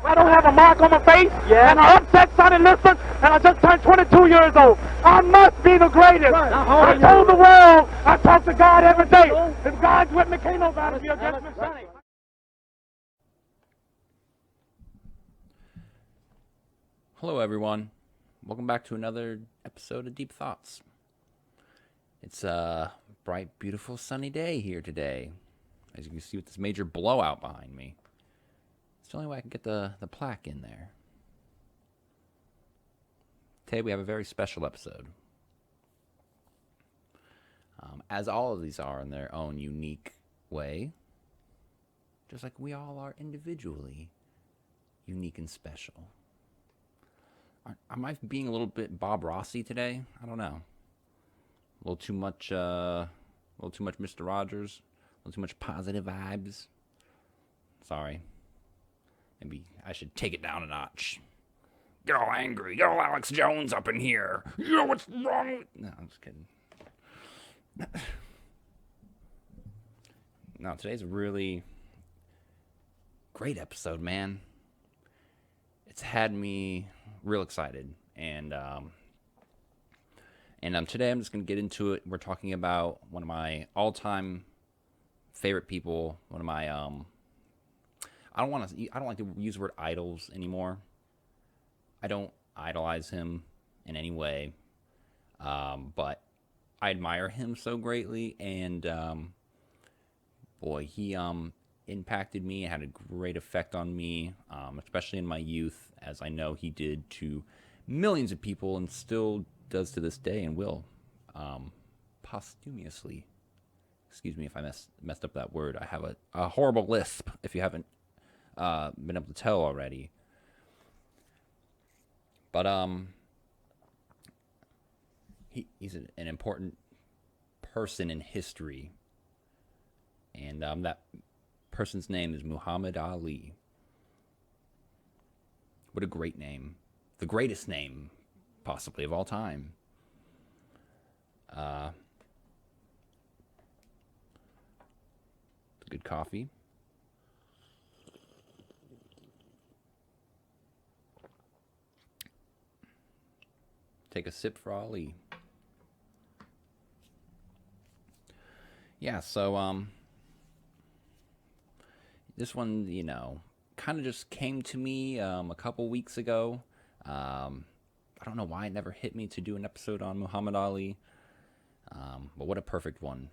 I don't have a mark on my face, and I upset Sonny Liston, and I just turned 22 years old. I must be the greatest. Right. I told the world, I talk to God every day. If God's with me, can't nobody be against me, Sonny. Hello, everyone. Welcome back to another episode of Deep Thoughts. It's a bright, beautiful, sunny day here today. As you can see with this major blowout behind me. It's the only way I can get the plaque in there. Today we have a very special episode. As all of these are in their own unique way. Just like we all are individually unique and special. Am I being a little bit Bob Rossi today? I don't know. A little too much Mr. Rogers. A little too much positive vibes. Sorry. Maybe I should take it down a notch. Get all angry. Get all Alex Jones up in here. You know what's wrong with... No, I'm just kidding. No, today's a really great episode, man. It's had me real excited. And today I'm just going to get into it. We're talking about one of my all-time favorite people. One of my... I don't like to use the word idols anymore. I don't idolize him in any way. But I admire him so greatly. And boy, he impacted me, had a great effect on me, especially in my youth, as I know he did to millions of people and still does to this day and will posthumously. Excuse me if I messed up that word. I have a horrible lisp, if you haven't been able to tell already. But he's an important person in history. And that person's name is Muhammad Ali. What a great name. The greatest name, possibly, of all time. Good coffee. Take a sip for Ali. Yeah, so this one, kind of just came to me a couple weeks ago. I don't know why it never hit me to do an episode on Muhammad Ali, but what a perfect one.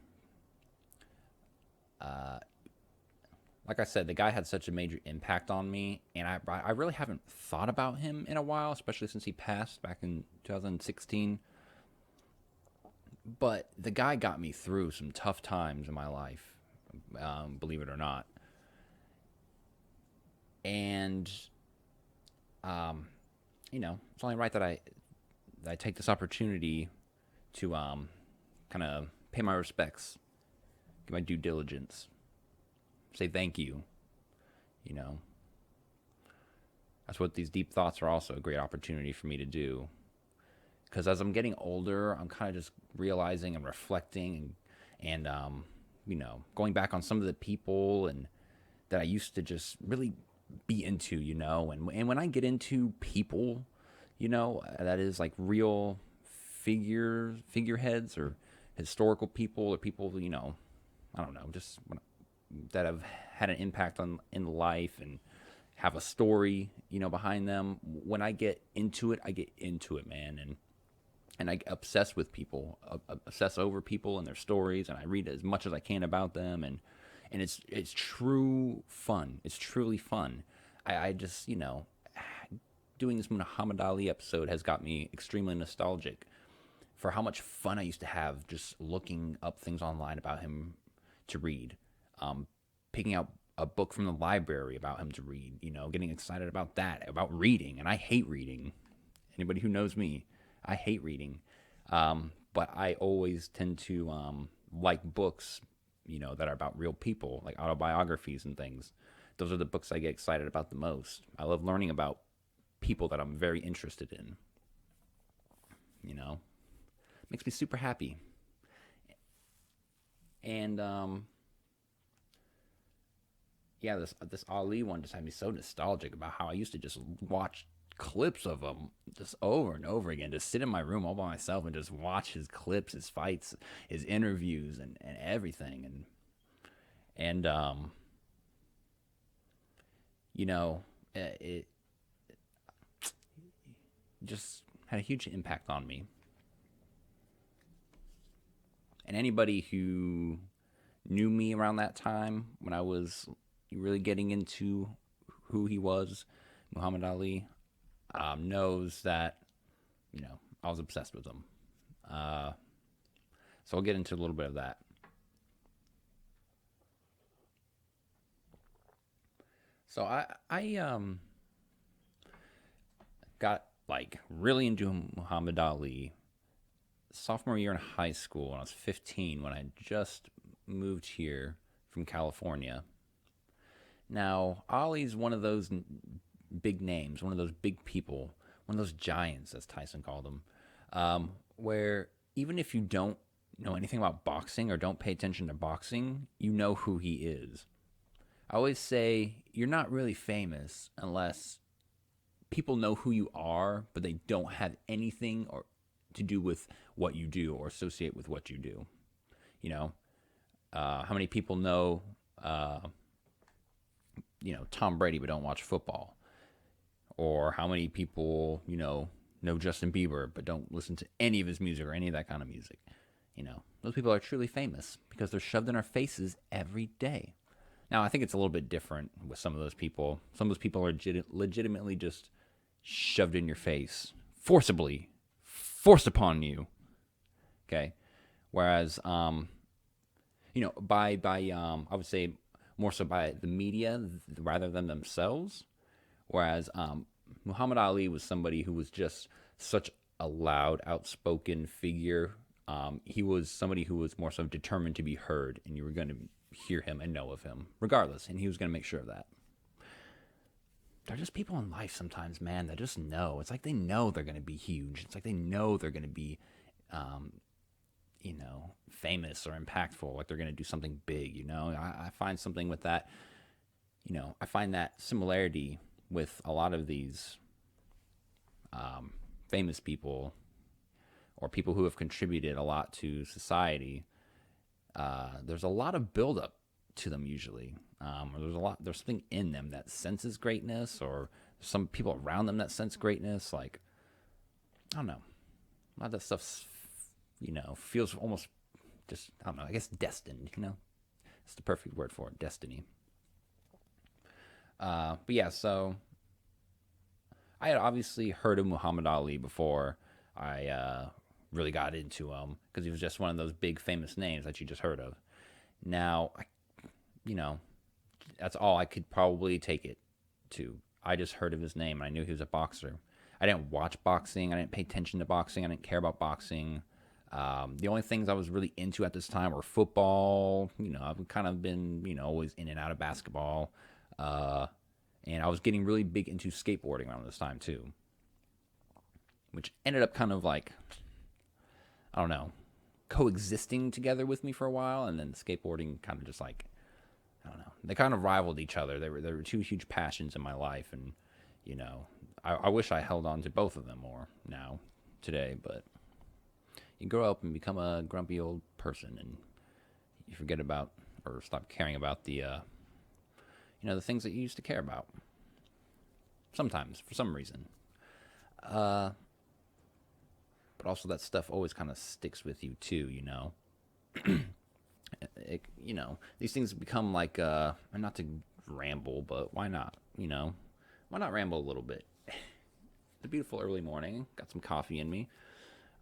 Like I said, the guy had such a major impact on me, and I really haven't thought about him in a while, especially since he passed back in 2016. But the guy got me through some tough times in my life, believe it or not. And, it's only right that I take this opportunity to kind of pay my respects, give my due diligence. Say thank you, That's what these deep thoughts are also a great opportunity for me to do. Because as I'm getting older, I'm kind of just realizing and reflecting and going back on some of the people and that I used to just really be into, And when I get into people, that is like real figureheads or historical people or people, I don't know, just that have had an impact in life and have a story, behind them. When I get into it, man. And I get obsessed with people, obsess over people and their stories, and I read as much as I can about them, and it's true fun. It's truly fun. I just, doing this Muhammad Ali episode has got me extremely nostalgic for how much fun I used to have just looking up things online about him to read. Picking out a book from the library about him to read, getting excited about that, about reading. And I hate reading. Anybody who knows me, I hate reading. But I always tend to like books, that are about real people, like autobiographies and things. Those are the books I get excited about the most. I love learning about people that I'm very interested in. Makes me super happy. And yeah, this Ali one just had me so nostalgic about how I used to just watch clips of him just over and over again, just sit in my room all by myself and just watch his clips, his fights, his interviews, and everything. And you know, it just had a huge impact on me. And anybody who knew me around that time when I was really getting into who he was, Muhammad Ali, knows that I was obsessed with him. Uh, so I'll get into a little bit of that. So I got like really into Muhammad Ali sophomore year in high school when I was 15 when I just moved here from California. Now, Ali's one of those big names, one of those big people, one of those giants, as Tyson called them, where even if you don't know anything about boxing or don't pay attention to boxing, you know who he is. I always say you're not really famous unless people know who you are, but they don't have anything or to do with what you do or associate with what you do. You know, how many people know, Tom Brady but don't watch football, or how many people know Justin Bieber but don't listen to any of his music or any of that kind of music. Those people are truly famous because they're shoved in our faces every day. Now, I think it's a little bit different with some of those people. Some of those people are legitimately just shoved in your face, forcibly, forced upon you. Okay, whereas, by I would say more so by the media rather than themselves. Whereas Muhammad Ali was somebody who was just such a loud, outspoken figure. He was somebody who was more so determined to be heard, and you were going to hear him and know of him regardless, and he was going to make sure of that. There are just people in life sometimes, man, that just know. It's like they know they're going to be huge. It's like they know they're going to be, famous or impactful. Like they're going to do something big. I find something with that. I find that similarity with a lot of these famous people or people who have contributed a lot to society. There's a lot of buildup to them usually. Or there's something in them that senses greatness, or some people around them that sense greatness. Like, I don't know. A lot of that stuff, feels almost just, I don't know, I guess destined, It's the perfect word for it, destiny. But yeah, so I had obviously heard of Muhammad Ali before I really got into him because he was just one of those big famous names that you just heard of. Now, that's all I could probably take it to. I just heard of his name and I knew he was a boxer. I didn't watch boxing. I didn't pay attention to boxing. I didn't care about boxing. The only things I was really into at this time were football. I've kind of been, always in and out of basketball. And I was getting really big into skateboarding around this time too, which ended up kind of like, I don't know, coexisting together with me for a while. And then skateboarding kind of just like, I don't know, they kind of rivaled each other. There were two huge passions in my life. And, I wish I held on to both of them more now, today, but you grow up and become a grumpy old person and you forget about or stop caring about the the things that you used to care about. Sometimes, for some reason. But also that stuff always kind of sticks with you too, These things become like, not to ramble, but why not, Why not ramble a little bit? It's a beautiful early morning. Got some coffee in me.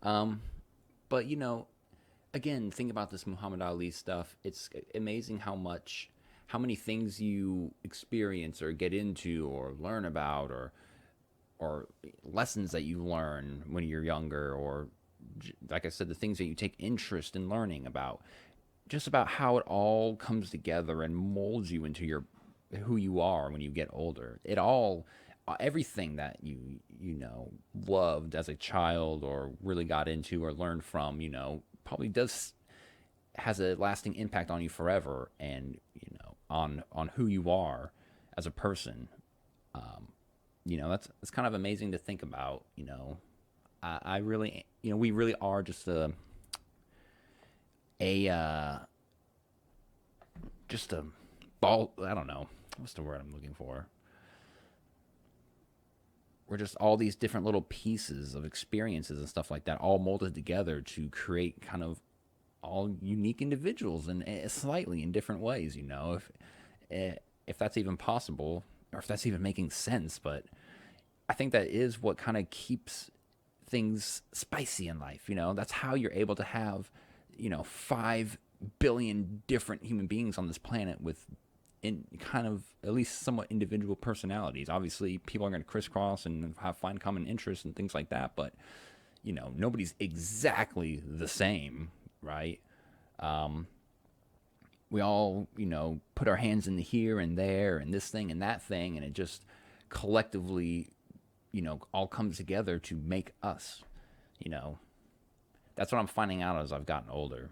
But, again, think about this Muhammad Ali stuff. It's amazing how many things you experience or get into or learn about or lessons that you learn when you're younger, or like I said, the things that you take interest in learning about, just about how it all comes together and molds you into who you are when you get older. Everything that you loved as a child or really got into or learned from, probably has a lasting impact on you forever. And on who you are as a person. That's kind of amazing to think about. I really, we really are just a just a ball. I don't know what's the word I'm looking for. We're just all these different little pieces of experiences and stuff like that, all molded together to create kind of all unique individuals and slightly in different ways. If that's even possible, or if that's even making sense. But I think that is what kind of keeps things spicy in life. That's how you're able to have 5 billion different human beings on this planet with in kind of at least somewhat individual personalities. Obviously, people are going to crisscross and find common interests and things like that, but nobody's exactly the same, right? We all put our hands in the here and there and this thing and that thing, and it just collectively all comes together to make us. That's what I'm finding out as I've gotten older.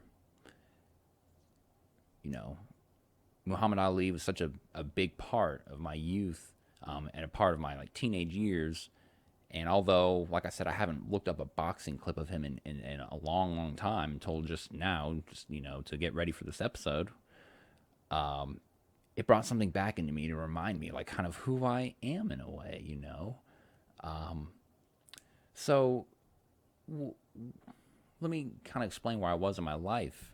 Muhammad Ali was such a big part of my youth, and a part of my teenage years. And although, like I said, I haven't looked up a boxing clip of him in a long, long time until just now, to get ready for this episode, it brought something back into me to remind me, kind of who I am in a way, So, let me kind of explain where I was in my life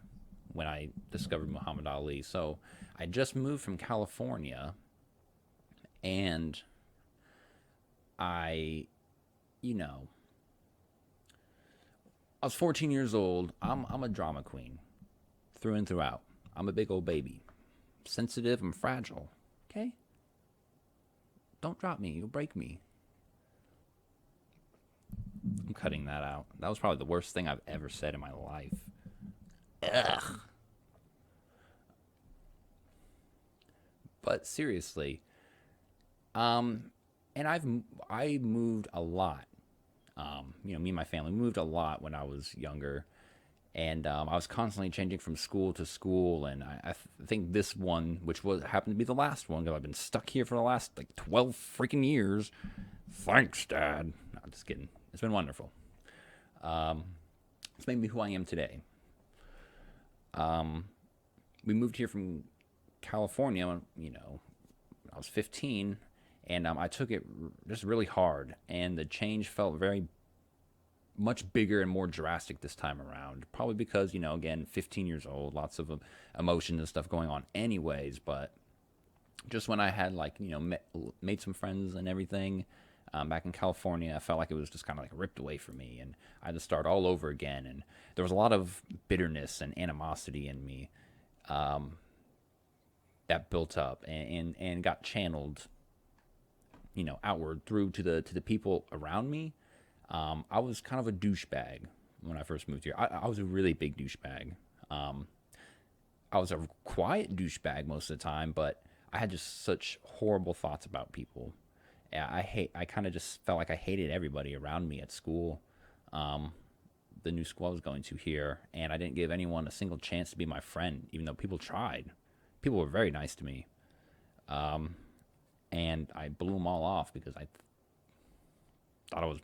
when I discovered Muhammad Ali. So, I just moved from California, and I was 14 years old. I'm a drama queen, through and throughout. I'm a big old baby, sensitive and fragile. Okay, don't drop me. You'll break me. I'm cutting that out. That was probably the worst thing I've ever said in my life. Ugh. But seriously, and I moved a lot. Me and my family moved a lot when I was younger, and I was constantly changing from school to school. And I think this one, which happened to be the last one, because I've been stuck here for the last 12 freaking years. Thanks, Dad. No, I'm just kidding. It's been wonderful. It's made me who I am today. We moved here from California, I was 15, and I took it just really hard, and the change felt very much bigger and more drastic this time around. Probably because, again, 15 years old, lots of emotions and stuff going on anyways, but just when I had, made some friends and everything back in California, I felt like it was just kind of ripped away from me, and I had to start all over again, and there was a lot of bitterness and animosity in me. That built up and got channeled, outward through to the people around me. I was kind of a douchebag when I first moved here. I was a really big douchebag. I was a quiet douchebag most of the time, but I had just such horrible thoughts about people. I kind of just felt like I hated everybody around me at school. The new school I was going to here, and I didn't give anyone a single chance to be my friend, even though people tried. People were very nice to me. And I blew them all off because I thought I was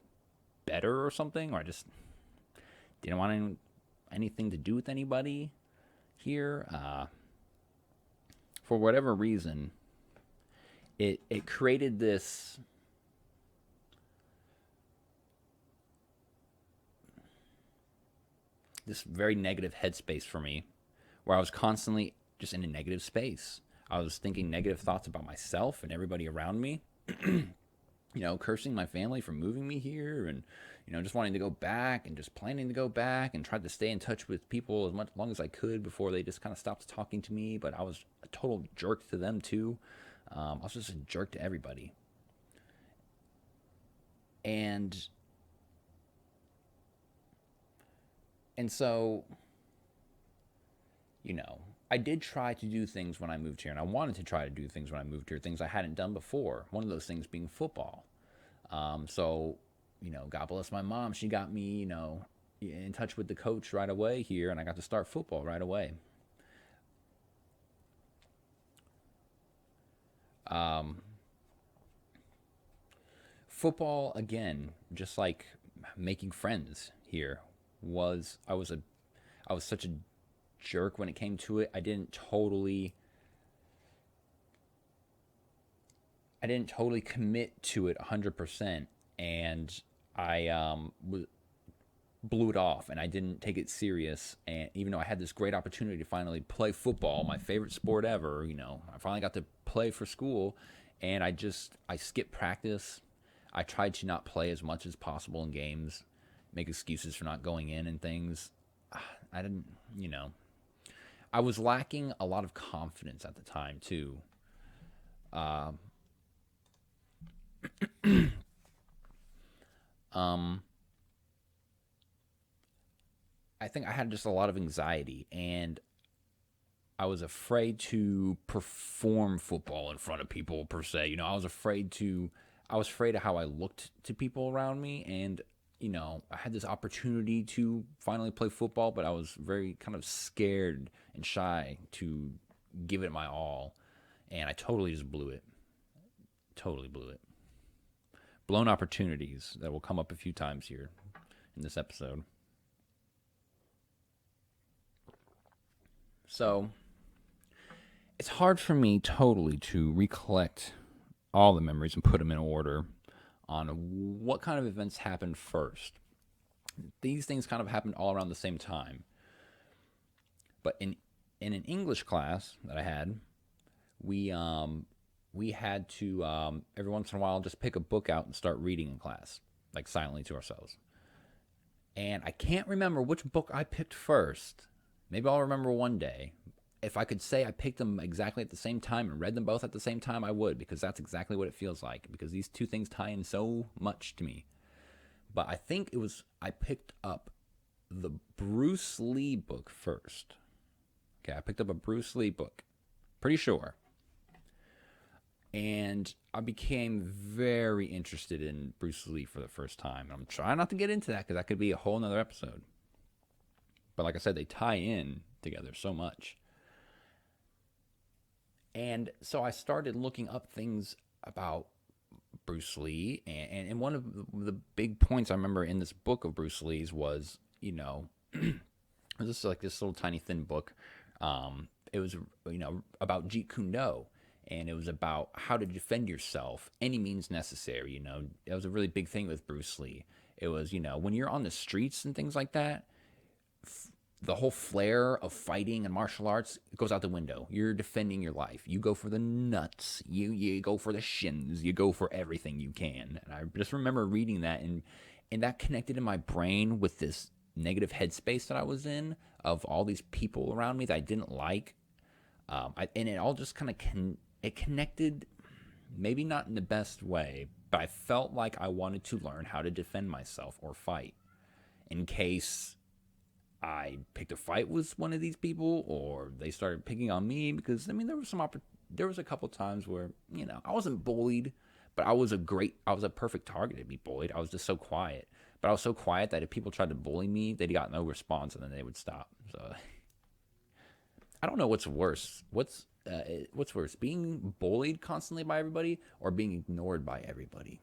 better or something, or I just didn't want anything to do with anybody here. For whatever reason, it created this very negative headspace for me, where I was constantly just in a negative space. I was thinking negative thoughts about myself and everybody around me. Cursing my family for moving me here, and just wanting to go back and just planning to go back, and tried to stay in touch with people as long as I could before they just kind of stopped talking to me. But I was a total jerk to them too. I was just a jerk to everybody. And so, I did try to do things when I moved here, and I wanted to try to do things when I moved here, things I hadn't done before. One of those things being football. So, God bless my mom. She got me, in touch with the coach right away here, and I got to start football right away. Football, again, just like making friends here, was I was such a jerk when it came to it. I didn't totally commit to it 100%, and I blew it off, and I didn't take it serious. And even though I had this great opportunity to finally play football, my favorite sport ever, I finally got to play for school, and I skipped practice. I tried to not play as much as possible in games, make excuses for not going in and things. I didn't, I was lacking a lot of confidence at the time too. Um, I think I had just a lot of anxiety, and I was afraid to perform football in front of people per se. I was afraid of how I looked to people around me, and I had this opportunity to finally play football, but I was very kind of scared and shy to give it my all, and I totally just blew it. Totally blew it. Blown opportunities that will come up a few times here in this episode. So, it's hard for me totally to recollect all the memories and put them in order on what kind of events happened first. These things kind of happened all around the same time. But in an English class that I had, we had to every once in a while just pick a book out and start reading in class, like silently to ourselves. And I can't remember which book I picked first. Maybe I'll remember one day. If I could say I picked them exactly at the same time and read them both at the same time, I would, because that's exactly what it feels like, because these two things tie in so much to me. But I think I picked up the Bruce Lee book first. Okay, I picked up a Bruce Lee book. Pretty sure. And I became very interested in Bruce Lee for the first time. I'm trying not to get into that because that could be a whole nother episode. But like I said, they tie in together so much. And so I started looking up things about Bruce Lee. And one of the big points I remember in this book of Bruce Lee's was, this is like this little tiny thin book. It was, about Jeet Kune Do. And it was about how to defend yourself, any means necessary. It was a really big thing with Bruce Lee. It was, when you're on the streets and things like that, the whole flair of fighting and martial arts goes out the window. You're defending your life. You go for the nuts. You go for the shins. You go for everything you can. And I just remember reading that, and that connected in my brain with this negative headspace that I was in of all these people around me that I didn't like. And it all just kind of it connected, maybe not in the best way, but I felt like I wanted to learn how to defend myself or fight in case I picked a fight with one of these people, or they started picking on me, because there was a couple times where I wasn't bullied, but I was a perfect target to be bullied. I was just so quiet, but I was so quiet that if people tried to bully me, they got no response, and then they would stop. So I don't know what's worse. What's worse, being bullied constantly by everybody or being ignored by everybody?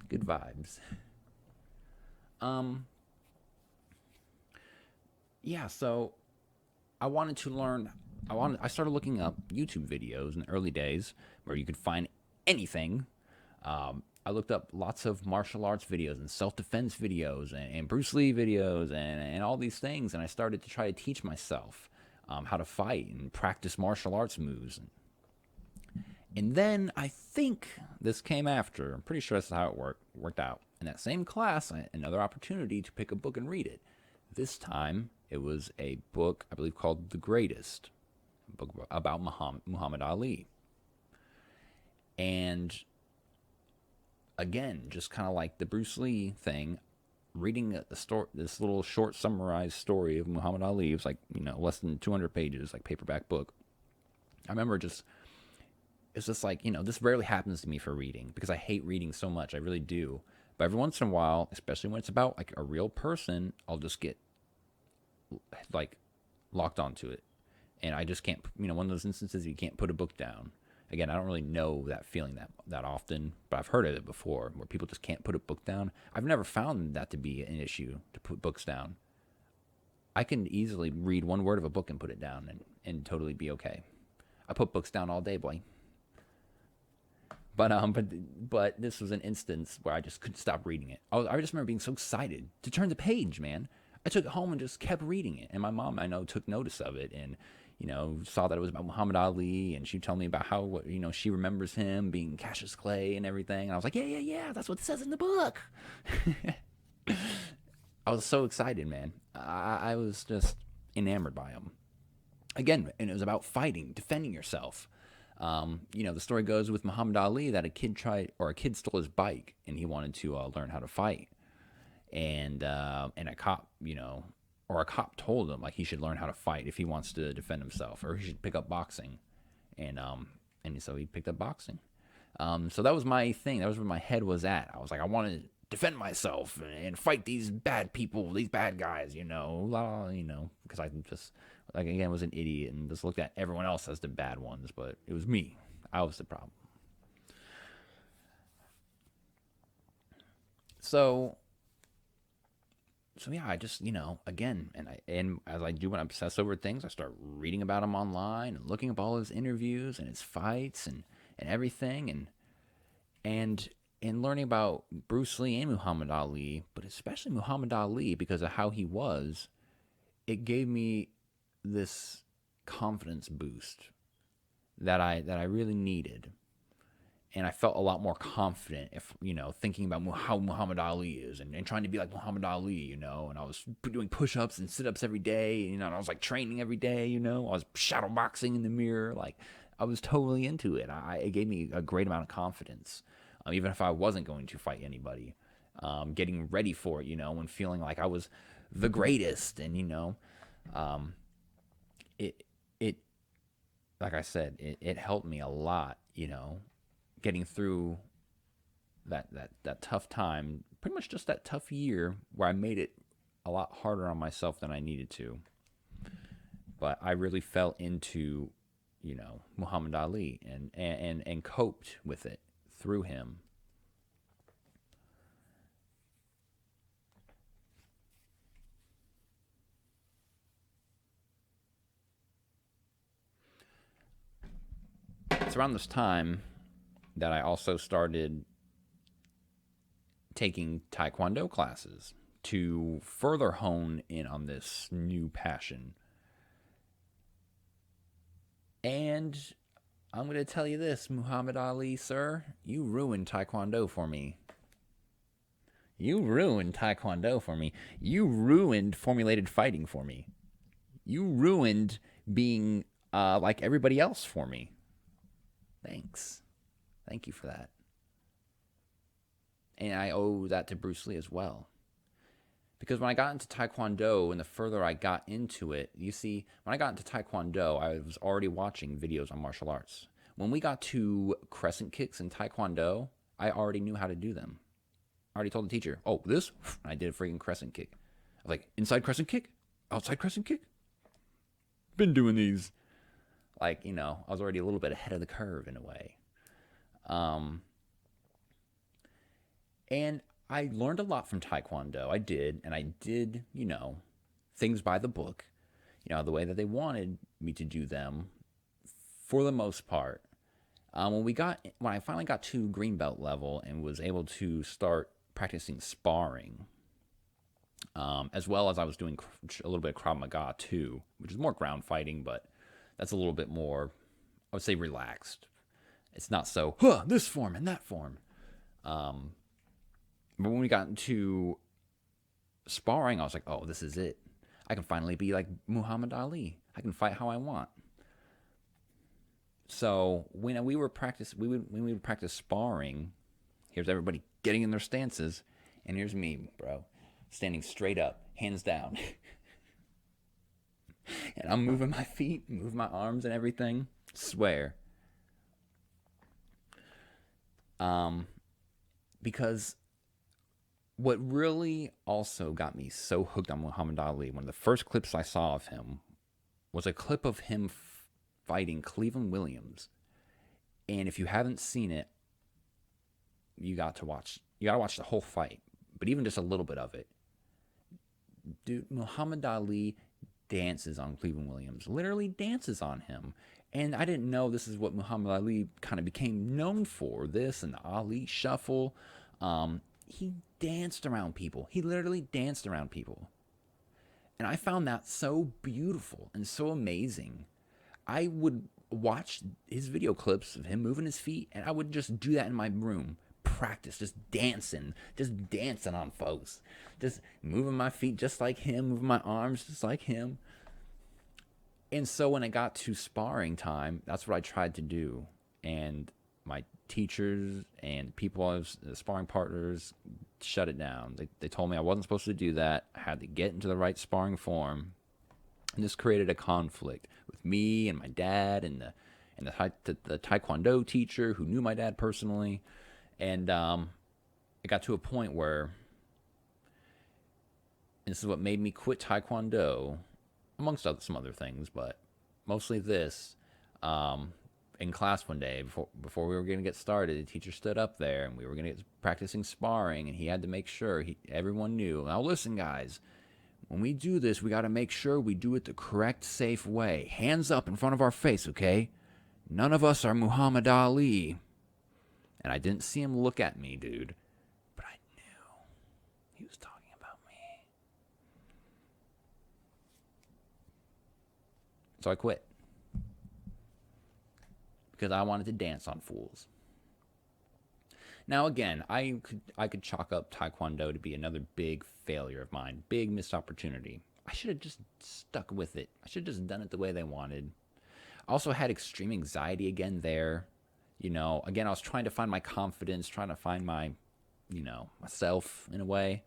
Good vibes. Yeah, so I wanted to learn. I started looking up YouTube videos in the early days where you could find anything. I looked up lots of martial arts videos and self-defense videos and Bruce Lee videos and all these things, and I started to try to teach myself how to fight and practice martial arts moves. And then I think this came after. I'm pretty sure that's how it worked out. In that same class, I had another opportunity to pick a book and read it. This time, it was a book, I believe, called The Greatest, a book about Muhammad Ali. And again, just kind of like the Bruce Lee thing, reading this little short summarized story of Muhammad Ali. It was like, less than 200 pages, like paperback book. I remember it's just like, this rarely happens to me for reading, because I hate reading so much. I really do. But every once in a while, especially when it's about like a real person, I'll just get like locked onto it. And I just can't, one of those instances you can't put a book down. Again, I don't really know that feeling that often, but I've heard of it before where people just can't put a book down. I've never found that to be an issue to put books down. I can easily read one word of a book and put it down and totally be okay. I put books down all day, boy. But this was an instance where I just couldn't stop reading it. I just remember being so excited to turn the page, man. I took it home and just kept reading it. And my mom, I know, took notice of it and, saw that it was about Muhammad Ali. And she told me about how, she remembers him being Cassius Clay and everything. And I was like, yeah, that's what it says in the book. I was so excited, man. I was just enamored by him. Again, and it was about fighting, defending yourself. The story goes with Muhammad Ali that a kid stole his bike and he wanted to learn how to fight. And a cop, or a cop told him like he should learn how to fight if he wants to defend himself, or he should pick up boxing. And so he picked up boxing. So that was my thing. That was where my head was at. I was like, I want to defend myself and fight these bad people, these bad guys, because I just, again, was an idiot and just looked at everyone else as the bad ones, but it was me. I was the problem. So yeah, I just, again, and as I do when I obsess over things, I start reading about him online and looking up all his interviews and his fights and everything and learning about Bruce Lee and Muhammad Ali, but especially Muhammad Ali because of how he was, it gave me this confidence boost that I really needed. And I felt a lot more confident if, thinking about how Muhammad Ali is and trying to be like Muhammad Ali, and I was doing push-ups and sit-ups every day, and I was like training every day, I was shadow boxing in the mirror. Like I was totally into it. It gave me a great amount of confidence. Even if I wasn't going to fight anybody, getting ready for it, and feeling like I was the greatest. And, it like I said, it helped me a lot, getting through that tough time, pretty much just that tough year where I made it a lot harder on myself than I needed to. But I really fell into, Muhammad Ali and coped with it through him. It's around this time that I also started taking Taekwondo classes to further hone in on this new passion. And I'm going to tell you this, Muhammad Ali, sir, you ruined Taekwondo for me. You ruined Taekwondo for me. You ruined formulated fighting for me. You ruined being like everybody else for me. Thanks. Thank you for that. And I owe that to Bruce Lee as well. Because when I got into Taekwondo and the further I got into it, you see, when I got into Taekwondo, I was already watching videos on martial arts. When we got to crescent kicks in Taekwondo, I already knew how to do them. I already told the teacher, oh, this? I did a freaking crescent kick. I was like, inside crescent kick? Outside crescent kick? Been doing these. Like, I was already a little bit ahead of the curve in a way. And I learned a lot from Taekwondo. I did, and I did, things by the book, the way that they wanted me to do them for the most part. When I finally got to green belt level and was able to start practicing sparring, as well as I was doing a little bit of Krav Maga too, which is more ground fighting, but that's a little bit more, I would say, relaxed. It's not so, this form and that form. But when we got into sparring, I was like, oh, this is it. I can finally be like Muhammad Ali. I can fight how I want. So when we would practice sparring, here's everybody getting in their stances, and here's me, bro, standing straight up, hands down. And I'm moving my feet, moving my arms and everything. Swear. Because what really also got me so hooked on Muhammad Ali, one of the first clips I saw of him was a clip of him fighting Cleveland Williams. And if you haven't seen it, you got to watch. You got to watch the whole fight, but even just a little bit of it. Dude, Muhammad Ali dances on Cleveland Williams, literally dances on him. And I didn't know this is what Muhammad Ali kind of became known for, this and the Ali Shuffle. He danced around people. He literally danced around people. And I found that so beautiful and so amazing. I would watch his video clips of him moving his feet, and I would just do that in my room. Practice, just dancing on folks. Just moving my feet just like him, moving my arms just like him. And so when it got to sparring time, that's what I tried to do. And my teachers and people I was sparring partners shut it down. They told me I wasn't supposed to do that. I had to get into the right sparring form. And this created a conflict with me and my dad and the Taekwondo teacher who knew my dad personally. And it got to a point where, and this is what made me quit Taekwondo, amongst some other things, but mostly this. In class one day, before we were going to get started, the teacher stood up there and we were going to get practicing sparring, and he had to make sure everyone knew. Now listen, guys, when we do this, we got to make sure we do it the correct, safe way. Hands up in front of our face, okay? None of us are Muhammad Ali. And I didn't see him look at me, dude. But I knew he was talking about me. So I quit. Because I wanted to dance on fools. Now again, I could chalk up Taekwondo to be another big failure of mine. Big missed opportunity. I should have just stuck with it. I should have just done it the way they wanted. I also had extreme anxiety again there. Again, I was trying to find my confidence, trying to find my, myself in a way.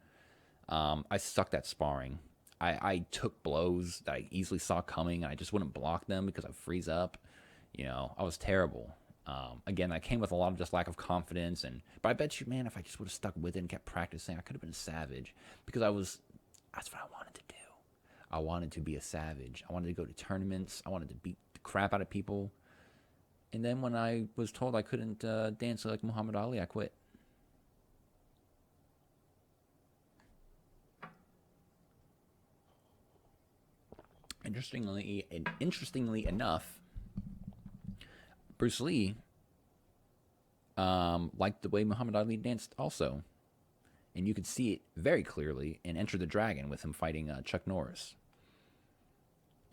I sucked at sparring. I took blows that I easily saw coming, and I just wouldn't block them because I'd freeze up. I was terrible. Again, I came with a lot of just lack of confidence, but I bet you, man, if I just would have stuck with it and kept practicing, I could have been a savage because that's what I wanted to do. I wanted to be a savage. I wanted to go to tournaments. I wanted to beat the crap out of people. And then when I was told I couldn't dance like Muhammad Ali, I quit. Interestingly enough, Bruce Lee liked the way Muhammad Ali danced also. And you could see it very clearly in Enter the Dragon with him fighting Chuck Norris.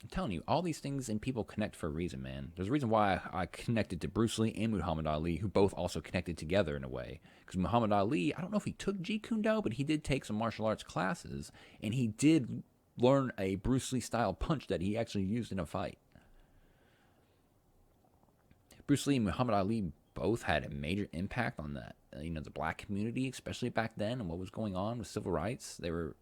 I'm telling you, all these things and people connect for a reason, man. There's a reason why I connected to Bruce Lee and Muhammad Ali, who both also connected together in a way. Because Muhammad Ali, I don't know if he took Jeet Kune Do, but he did take some martial arts classes, and he did learn a Bruce Lee style punch that he actually used in a fight. Bruce Lee and Muhammad Ali both had a major impact on that, the black community, especially back then, and what was going on with civil rights. They were,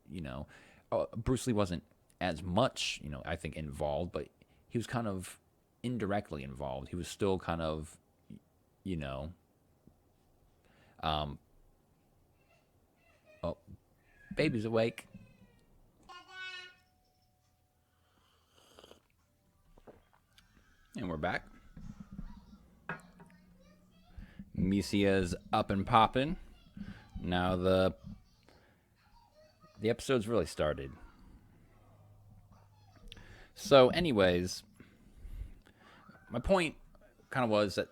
Bruce Lee wasn't as much, I think involved, but he was kind of indirectly involved. He was still kind of, oh, baby's awake. And we're back. Misia's up and popping. Now the episode's really started. So, anyways, my point kind of was that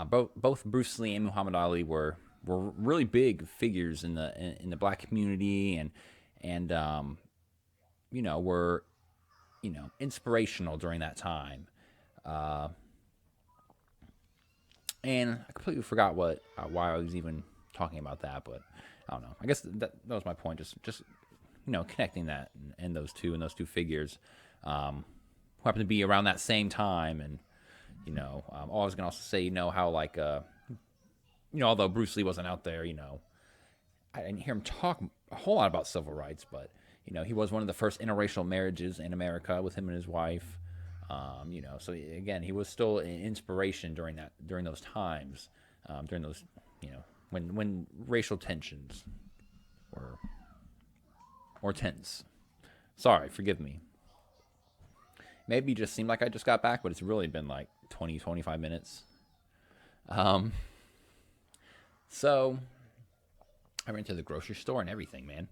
both Bruce Lee and Muhammad Ali were really big figures in the black community, and were inspirational during that time. And I completely forgot why I was even talking about that, but I don't know. I guess that was my point. Just connecting that and those two figures, who happen to be around that same time, and I was gonna also say how like although Bruce Lee wasn't out there, I didn't hear him talk a whole lot about civil rights, but he was one of the first interracial marriages in America with him and his wife. So again, he was still an inspiration during those times, during those when racial tensions or tense. Sorry, forgive me. Maybe it just seemed like I just got back, but it's really been like 20, 25 minutes. So I went to the grocery store and everything, man.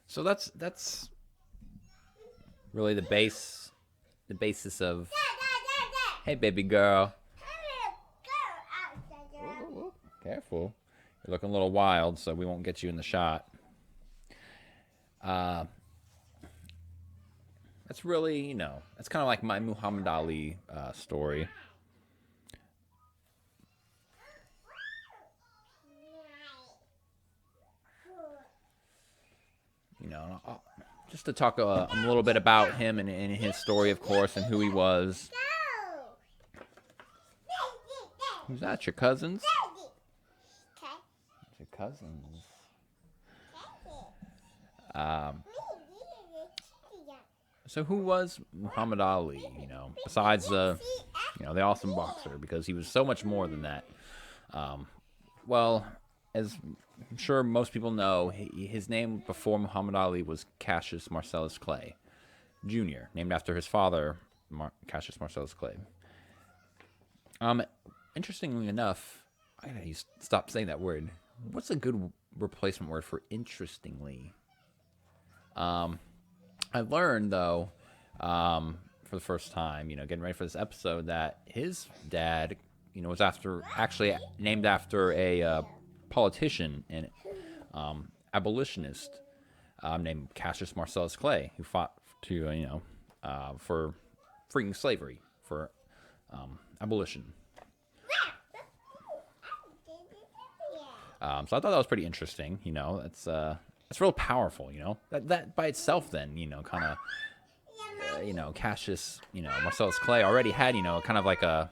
So that's really the basis of. Hey, baby girl. Ooh, careful. You're looking a little wild, so we won't get you in the shot. That's really, that's kind of like my Muhammad Ali story. Just to talk a little bit about him and his story, of course, and who he was. Who's that? Your cousins? Your cousins. So who was Muhammad Ali? Besides the awesome boxer, because he was so much more than that. Well, as I'm sure most people know, his name before Muhammad Ali was Cassius Marcellus Clay Jr., named after his father, Cassius Marcellus Clay. Interestingly enough, I gotta stop saying that word. What's a good replacement word for interestingly? I learned, though, for the first time, getting ready for this episode, that his dad, was actually named after a politician and abolitionist named Cassius Marcellus Clay, who fought to, for freeing slavery, for abolition. So I thought that was pretty interesting. It's real powerful. That by itself, then, kind of, Cassius, Marcellus Clay already had, kind of like a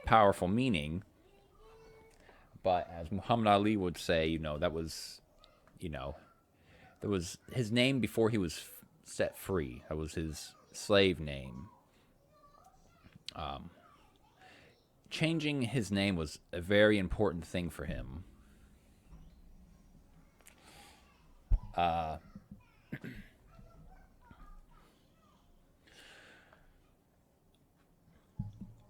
powerful meaning. But as Muhammad Ali would say, that was his name before he was set free. That was his slave name. Changing his name was a very important thing for him.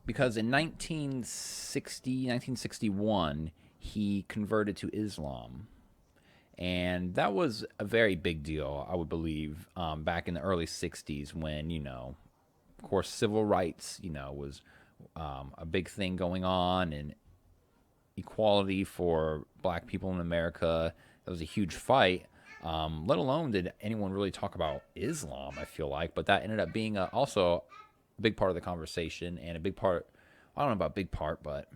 Because in 1961, he converted to Islam. And that was a very big deal, I would believe, back in the early 60s when, of course, civil rights, was a big thing going on, and equality for black people in America. That was a huge fight. Let alone did anyone really talk about Islam, I feel like. But that ended up being also a big part of the conversation, and a big part, I don't know about big part, but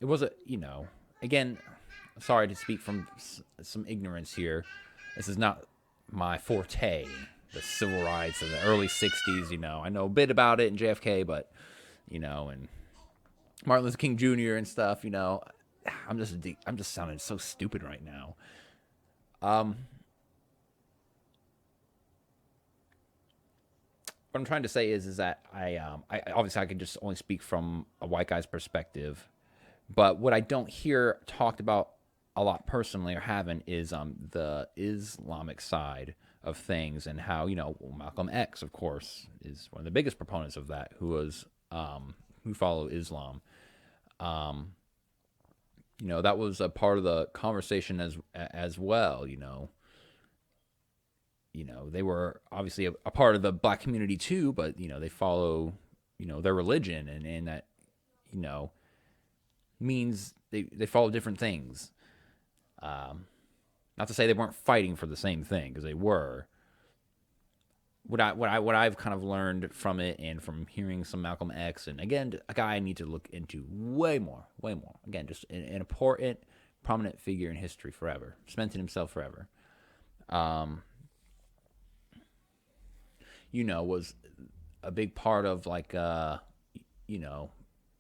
it was again, sorry to speak from some ignorance here. This is not my forte, the civil rights of the early 60s, I know a bit about it in JFK, but, and Martin Luther King Jr. and stuff, I'm just sounding so stupid right now. What I'm trying to say is that I obviously I can just only speak from a white guy's perspective, but what I don't hear talked about a lot personally or haven't is the Islamic side of things, and how Malcolm X, of course, is one of the biggest proponents of that, who follow Islam. That was a part of the conversation as well. They were obviously a part of the black community too, but they follow their religion, and that means they follow different things. Not to say they weren't fighting for the same thing, because they were. What I've kind of learned from it, and from hearing some Malcolm X, and again, a guy I need to look into way more. Again, just an important, prominent figure in history forever, cemented himself forever. Was a big part of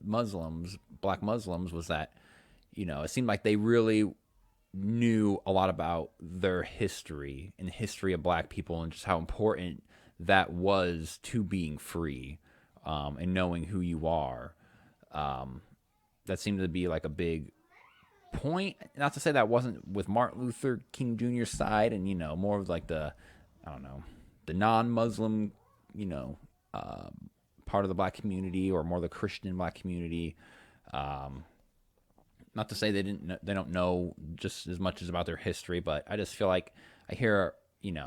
Muslims, black Muslims, was that, it seemed like they really knew a lot about their history and the history of black people, and just how important that was to being free, and knowing who you are. That seemed to be like a big point. Not to say that wasn't with Martin Luther King Jr.'s side, and more of like the, I don't know, the non-Muslim, part of the black community, or more the Christian black community. Not to say they don't know just as much as about their history, but I just feel like I hear, when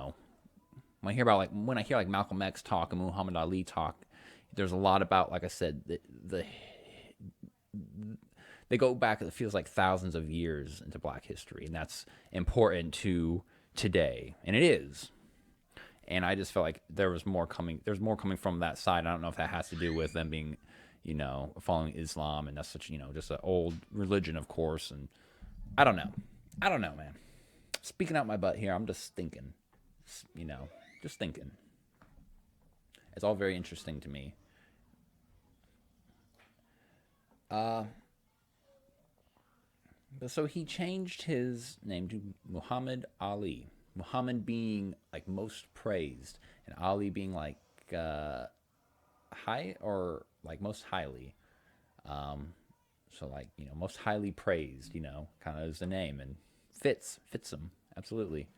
I hear like Malcolm X talk and Muhammad Ali talk, there's a lot about, like I said, they go back, it feels like thousands of years into black history, and that's important to today, and it is. And I just felt like there's more coming from that side. I don't know if that has to do with them being, following Islam, and that's such, just an old religion, of course. And I don't know, man. Speaking out my butt here, I'm just thinking, just thinking. It's all very interesting to me. So he changed his name to Muhammad Ali. Muhammad being like most praised, and Ali being like high, or like most highly. So like, most highly praised, kind of is the name, and fits him absolutely.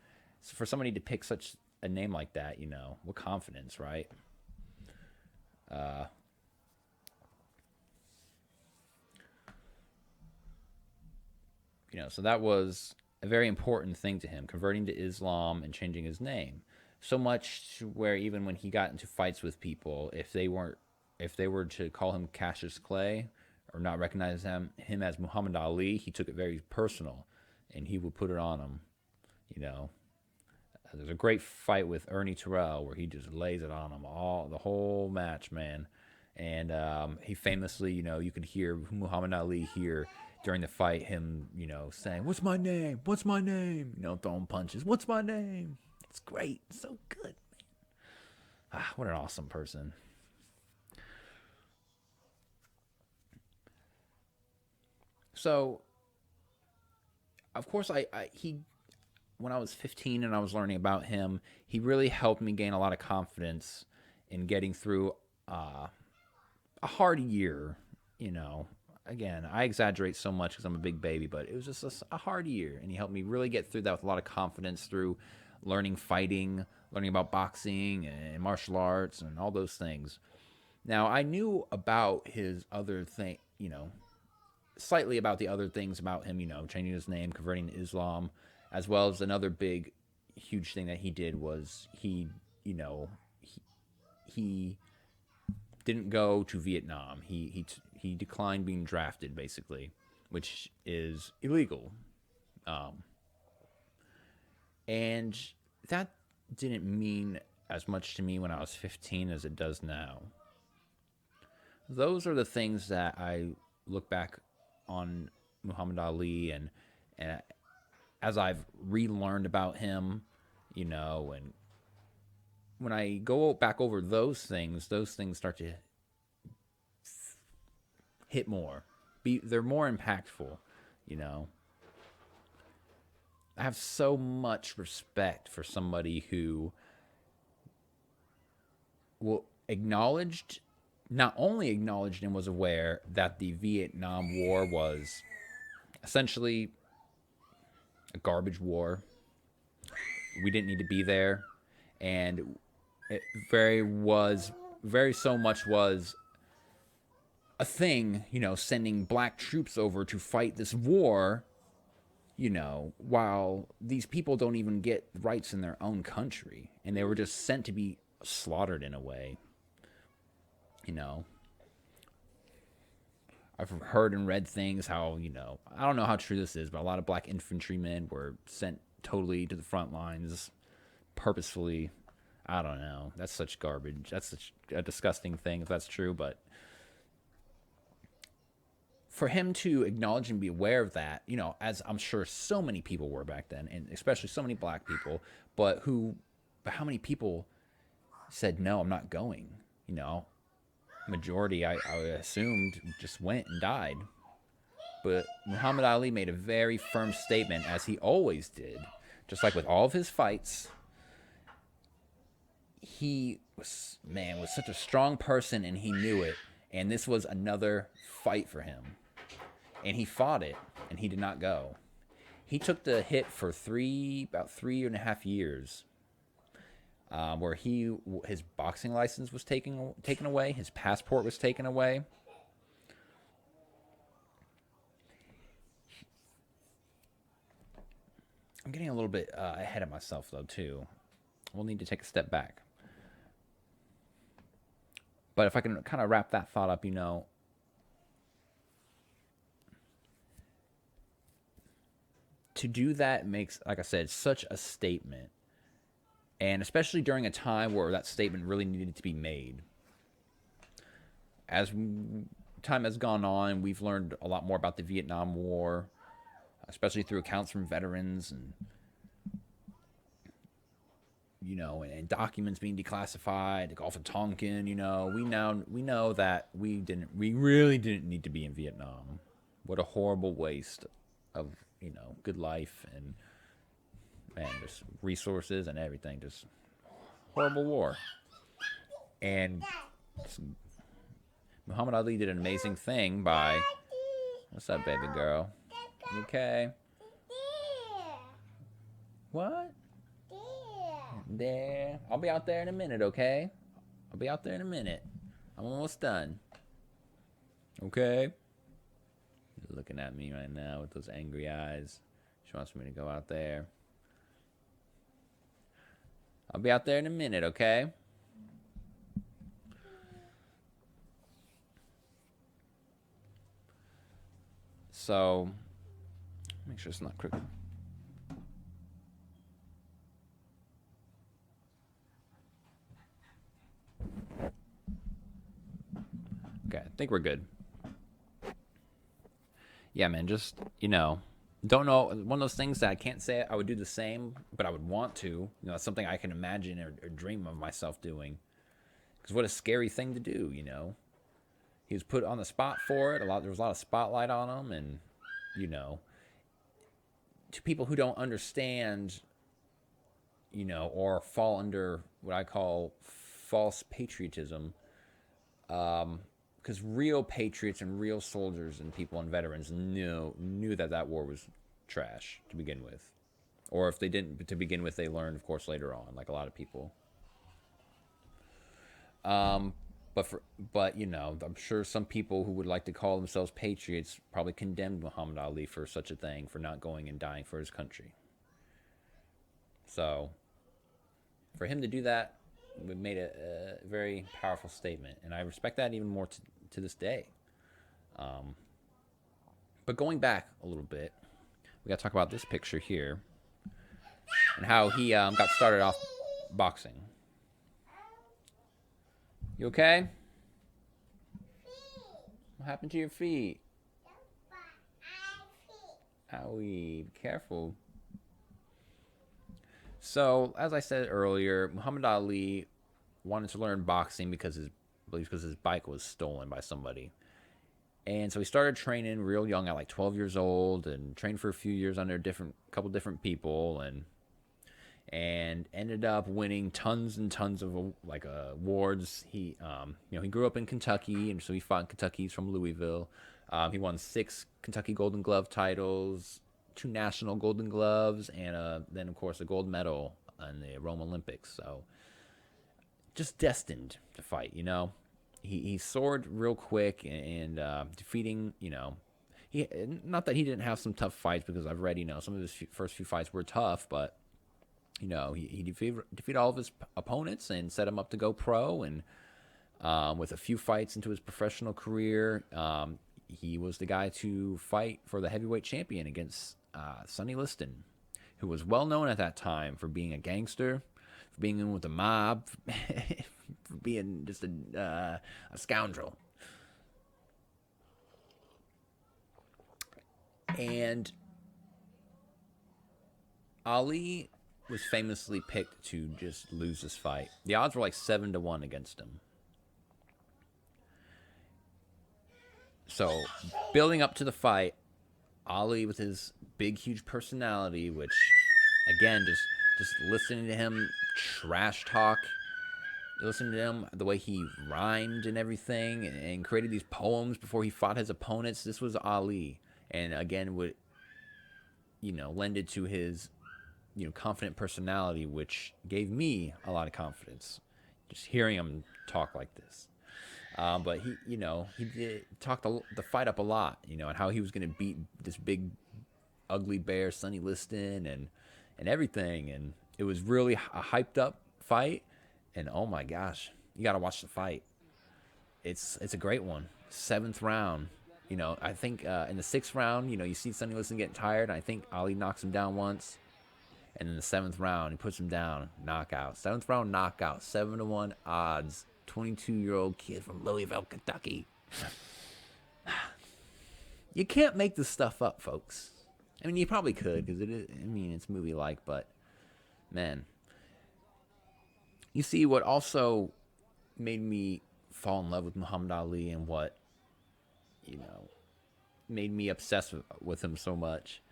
So for somebody to pick such a name like that, what confidence, right? So that was a very important thing to him, converting to Islam and changing his name. So much to where even when he got into fights with people, if they were to call him Cassius Clay or not recognize him as Muhammad Ali, he took it very personal, and he would put it on him. There's a great fight with Ernie Terrell where he just lays it on him the whole match, man. And he famously, you could hear Muhammad Ali here during the fight, him, saying, "What's my name? What's my name?" Throwing punches. "What's my name?" It's great. It's so good, man. What an awesome person. So, of course, when I was 15 and I was learning about him, he really helped me gain a lot of confidence in getting through a hard year. Again, I exaggerate so much because I'm a big baby, but it was just a hard year, and he helped me really get through that with a lot of confidence through learning fighting, learning about boxing and martial arts and all those things. Now, I knew about his other thing, slightly about the other things about him, changing his name, converting to Islam, as well as another big, huge thing that he did was he didn't go to Vietnam. He declined being drafted, basically, which is illegal. And that didn't mean as much to me when I was 15 as it does now. Those are the things that I look back on Muhammad Ali, and as I've relearned about him, and when I go back over those things start to hit more. They're more impactful, I have so much respect for somebody who not only acknowledged and was aware that the Vietnam War was essentially a garbage war. We didn't need to be there, and it very so much was a thing, sending black troops over to fight this war, while these people don't even get rights in their own country, and they were just sent to be slaughtered in a way. I've heard and read things how, I don't know how true this is, but a lot of black infantrymen were sent totally to the front lines purposefully. I don't know. That's such garbage. That's such a disgusting thing if that's true, but for him to acknowledge and be aware of that, as I'm sure so many people were back then, and especially so many black people, but how many people said, "No, I'm not going," majority, I assumed, just went and died. But Muhammad Ali made a very firm statement, as he always did, just like with all of his fights. he was such a strong person, and he knew it. And this was another fight for him, and he fought it, and he did not go. He took the hit for about 3.5 years, where his boxing license was taken away, his passport was taken away. I'm getting a little bit ahead of myself, though, too. We'll need to take a step back. But if I can kind of wrap that thought up, to do that makes, like I said, such a statement. And especially during a time where that statement really needed to be made. As time has gone on, we've learned a lot more about the Vietnam War, especially through accounts from veterans and and documents being declassified, the Gulf of Tonkin. We know that we really didn't need to be in Vietnam. What a horrible waste of good life and just resources and everything. Just horrible war. And Muhammad Ali did an amazing thing by. What's up, baby girl? You okay? What? There. I'll be out there in a minute, okay? I'll be out there in a minute. I'm almost done. Okay? She's looking at me right now with those angry eyes. She wants me to go out there. I'll be out there in a minute, okay? So, make sure it's not crooked. Okay, I think we're good. Yeah, man, just, don't know. One of those things that I can't say I would do the same, but I would want to. It's something I can imagine or dream of myself doing. Because what a scary thing to do, He was put on the spot for it. There was a lot of spotlight on him, and, to people who don't understand, or fall under what I call false patriotism, because real patriots and real soldiers and people and veterans knew that war was trash to begin with. Or if they didn't to begin with, they learned, of course, later on, like a lot of people. But I'm sure some people who would like to call themselves patriots probably condemned Muhammad Ali for such a thing, for not going and dying for his country. So, for him to do that, we made a very powerful statement, and I respect that even more to this day. But going back a little bit, we got to talk about this picture here and how he got started off boxing. You okay? What happened to your feet? Owie, be careful. So, as I said earlier, Muhammad Ali wanted to learn boxing because his bike was stolen by somebody. And so he started training real young at like 12 years old and trained for a few years under a couple different people and ended up winning tons and tons of awards. He grew up in Kentucky, and so he fought in Kentucky. He's from Louisville. He won 6 Kentucky Golden Glove titles, 2 National Golden Gloves, and then of course a gold medal in the Rome Olympics. So just destined to fight, He soared real quick and defeating, not that he didn't have some tough fights, because I've read, some of his first few fights were tough, but he defeated all of his opponents and set him up to go pro. And with a few fights into his professional career, he was the guy to fight for the heavyweight champion against Sonny Liston, who was well known at that time for being a gangster, for being in with the mob, for being just a scoundrel. And Ali was famously picked to just lose this fight. The odds were like 7-1 against him. So, building up to the fight, Ali, with his big, huge personality, which, again, just listening to him trash talk Listen to him, the way he rhymed and everything, and created these poems before he fought his opponents. This was Ali, and again, would lended to his confident personality, which gave me a lot of confidence, just hearing him talk like this. But he did talk the fight up a lot, and how he was going to beat this big, ugly bear, Sonny Liston, and everything, and it was really a hyped up fight. And oh my gosh, you got to watch the fight. It's a great one. Seventh round. I think in the sixth round, you see Sonny Liston getting tired. And I think Ali knocks him down once. And in the seventh round, he puts him down. Knockout. Seventh round knockout. 7-1 odds. 22-year-old kid from Louisville, Kentucky. You can't make this stuff up, folks. I mean, you probably could because it's movie-like, but man. You see, what also made me fall in love with Muhammad Ali and what, made me obsessed with him so much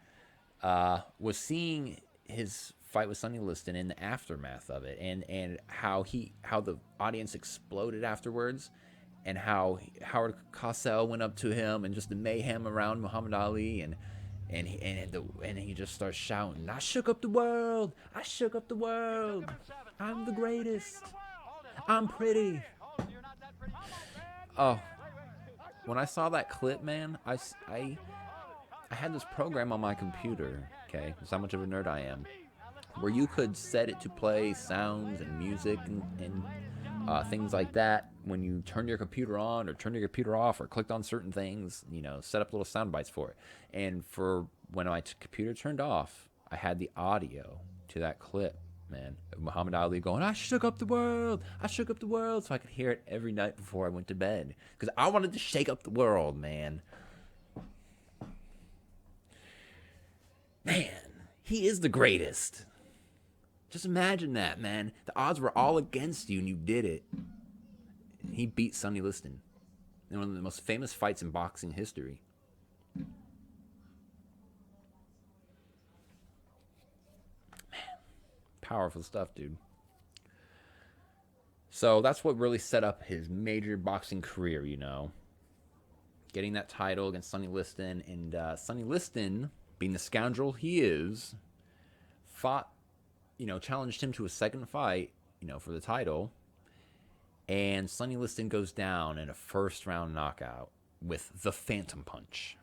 was seeing his fight with Sonny Liston in the aftermath of it, and how the audience exploded afterwards, and how Howard Cosell went up to him and just the mayhem around Muhammad Ali, and he just starts shouting, "I shook up the world! I shook up the world! I'm the greatest! I'm pretty!" Oh, when I saw that clip, man, I had this program on my computer. Okay, that's how much of a nerd I am. Where you could set it to play sounds and music and things like that when you turn your computer on or turn your computer off or clicked on certain things, set up little sound bites for it. And for when my computer turned off, I had the audio to that clip, man, of Muhammad Ali going, "I shook up the world, I shook up the world," so I could hear it every night before I went to bed. Because I wanted to shake up the world, man. Man, he is the greatest. Just imagine that, man. The odds were all against you, and you did it. He beat Sonny Liston in one of the most famous fights in boxing history. Man, powerful stuff, dude. So that's what really set up his major boxing career, Getting that title against Sonny Liston. And Sonny Liston, being the scoundrel he is, challenged him to a second fight, for the title. And Sonny Liston goes down in a first-round knockout with the Phantom Punch.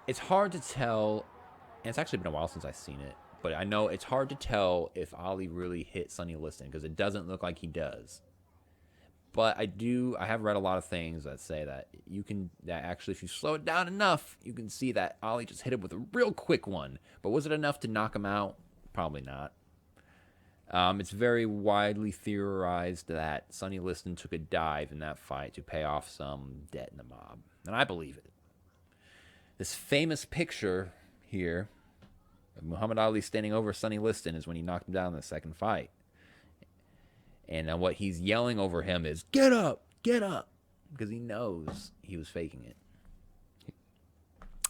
It's hard to tell, and it's actually been a while since I've seen it, but I know it's hard to tell if Ali really hit Sonny Liston because it doesn't look like he does. But I have read a lot of things that say that that actually, if you slow it down enough, you can see that Ali just hit him with a real quick one. But was it enough to knock him out? Probably not. It's very widely theorized that Sonny Liston took a dive in that fight to pay off some debt in the mob. And I believe it. This famous picture here of Muhammad Ali standing over Sonny Liston is when he knocked him down in the second fight. And what he's yelling over him is, "Get up! Get up!" Because he knows he was faking it.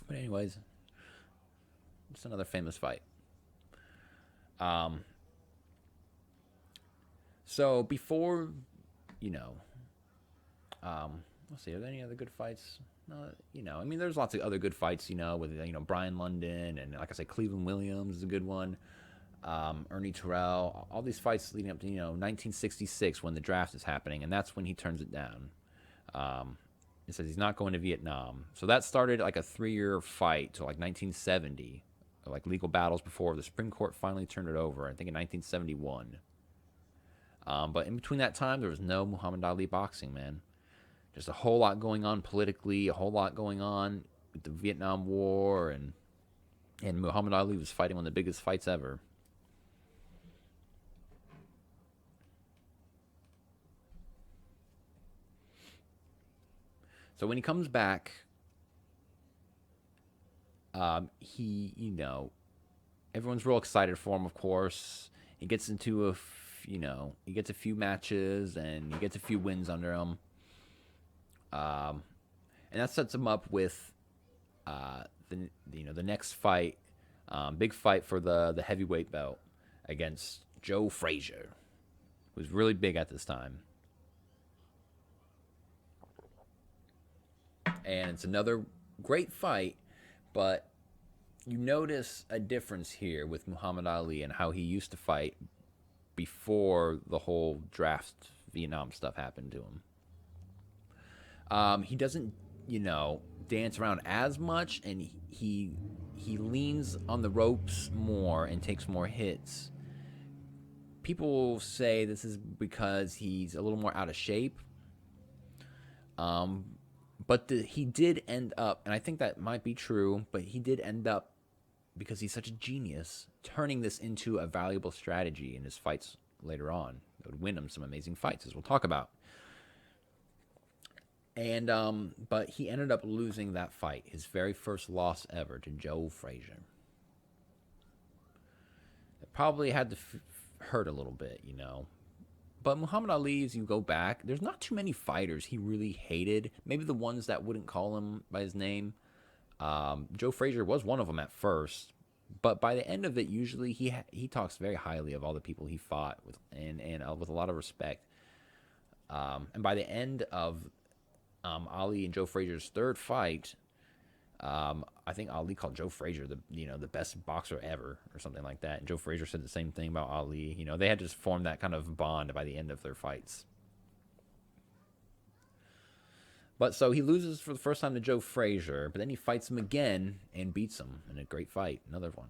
But anyways, it's another famous fight. So before, let's see, are there any other good fights? There's lots of other good fights, with, Brian London, and like I said, Cleveland Williams is a good one. Ernie Terrell, all these fights leading up to, 1966 when the draft is happening, and that's when he turns it down. He says he's not going to Vietnam. So that started like a 3-year fight to like 1970, like legal battles before the Supreme Court finally turned it over, I think in 1971. But in between that time, there was no Muhammad Ali boxing, man. Just a whole lot going on politically, a whole lot going on with the Vietnam War, and Muhammad Ali was fighting one of the biggest fights ever. So when he comes back, everyone's real excited for him, of course. He gets into he gets a few matches and he gets a few wins under him. And that sets him up with the next fight, big fight for the heavyweight belt against Joe Frazier, was really big at this time. And it's another great fight, but you notice a difference here with Muhammad Ali and how he used to fight before the whole draft Vietnam stuff happened to him. He doesn't, dance around as much, and he leans on the ropes more and takes more hits. People say this is because he's a little more out of shape. But he did end up, and I think that might be true, but he did end up, because he's such a genius, turning this into a valuable strategy in his fights later on. It would win him some amazing fights, as we'll talk about. And but he ended up losing that fight, his very first loss ever, to Joe Frazier. It probably had to hurt a little bit, But Muhammad Ali, as you go back, there's not too many fighters he really hated. Maybe the ones that wouldn't call him by his name. Joe Frazier was one of them at first, but by the end of it, usually he talks very highly of all the people he fought with, and with a lot of respect. And by the end of Ali and Joe Frazier's third fight, I think Ali called Joe Frazier the best boxer ever, or something like that. And Joe Frazier said the same thing about Ali. They had just formed that kind of bond by the end of their fights. But so he loses for the first time to Joe Frazier, but then he fights him again and beats him in a great fight, another one.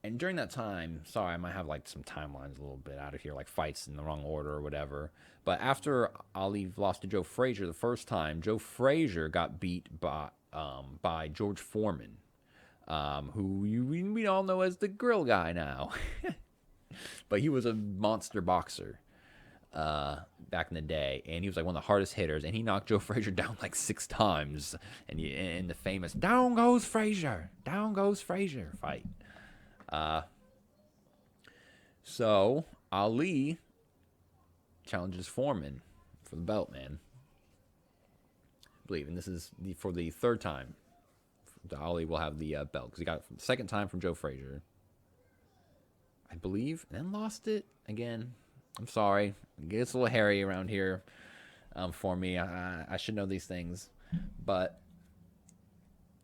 And during that time, sorry, I might have some timelines a little bit out of here, like fights in the wrong order or whatever. But after Ali lost to Joe Frazier the first time, Joe Frazier got beat by George Foreman, who we all know as the grill guy now. But he was a monster boxer back in the day, and he was one of the hardest hitters, and he knocked Joe Frazier down 6 times, and in the famous "Down goes Frazier, down goes Frazier" fight. So Ali challenges Foreman for the belt, man. I believe, and this is for the third time. Ali will have the belt, because he got it for the second time from Joe Frazier, I believe, and then lost it again. I'm sorry, it gets a little hairy around here for me. I should know these things, but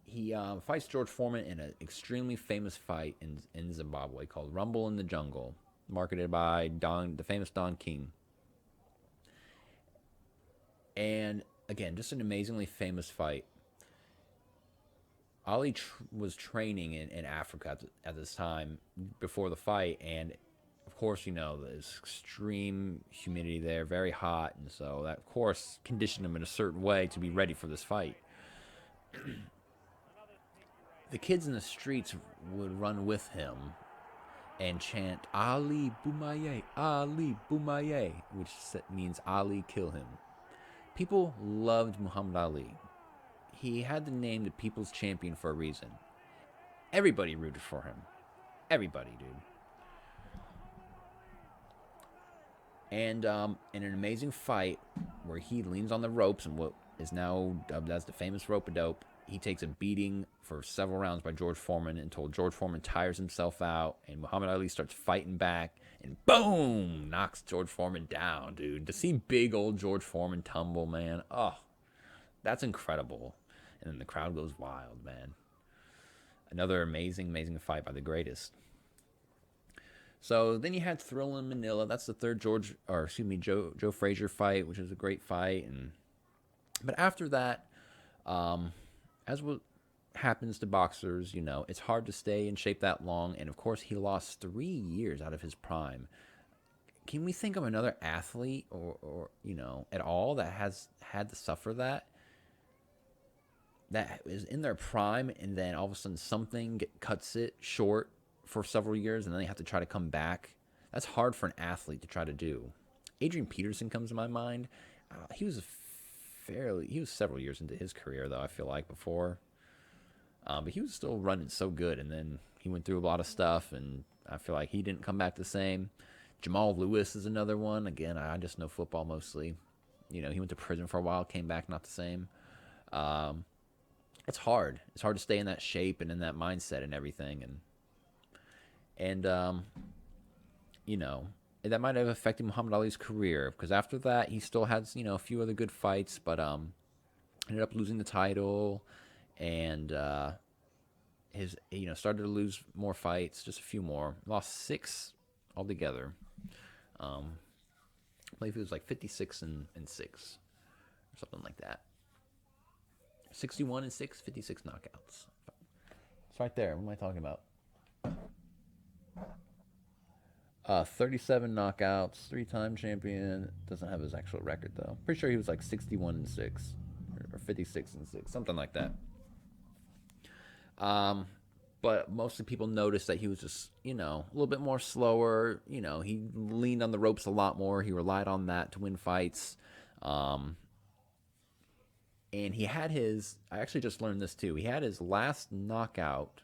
he fights George Foreman in an extremely famous fight in Zimbabwe called Rumble in the Jungle, marketed by the famous Don King. And again, just an amazingly famous fight. Ali was training in Africa at this time before the fight, and of course, there's extreme humidity there, very hot, and so that, of course, conditioned him in a certain way to be ready for this fight. The kids in the streets would run with him and chant "Ali Boumaye, Ali Boumaye," which means "Ali, kill him." People loved Muhammad Ali. He had the name the People's Champion for a reason. Everybody rooted for him. Everybody, dude. And in an amazing fight where he leans on the ropes and what is now dubbed as the famous rope-a-dope, he takes a beating for several rounds by George Foreman until George Foreman tires himself out, and Muhammad Ali starts fighting back, and boom, knocks George Foreman down, dude. To see big old George Foreman tumble, man, oh, that's incredible. And then the crowd goes wild, man. Another amazing, amazing fight by the greatest. So then you had Thrill in Manila. That's the third Joe Frazier fight, which is a great fight. But after that, as what happens to boxers, it's hard to stay in shape that long. And of course, he lost 3 years out of his prime. Can we think of another athlete or at all that has had to suffer that is in their prime, and then all of a sudden something cuts it short for several years, and then they have to try to come back? That's hard for an athlete to try to do. Adrian Peterson comes to my mind. He was several years into his career, though, I feel like, before. But he was still running so good, and then he went through a lot of stuff, and I feel like he didn't come back the same. Jamal Lewis is another one. Again, I just know football mostly. He went to prison for a while, came back not the same. it's hard. It's hard to stay in that shape and in that mindset and everything. And you know, that might have affected Muhammad Ali's career because after that he still had a few other good fights, but ended up losing the title and his started to lose more fights, just a few more. Lost 6 altogether. I believe it was like 56 and 6 or something like that. 61 and 6, 56 knockouts. It's right there. What am I talking about? 37 knockouts, 3-time champion. Doesn't have his actual record though. Pretty sure he was like 61 and 6 or 56 and 6, something like that. But mostly people noticed that he was just, a little bit more slower. He leaned on the ropes a lot more. He relied on that to win fights. And he had I actually just learned this too. He had his last knockout.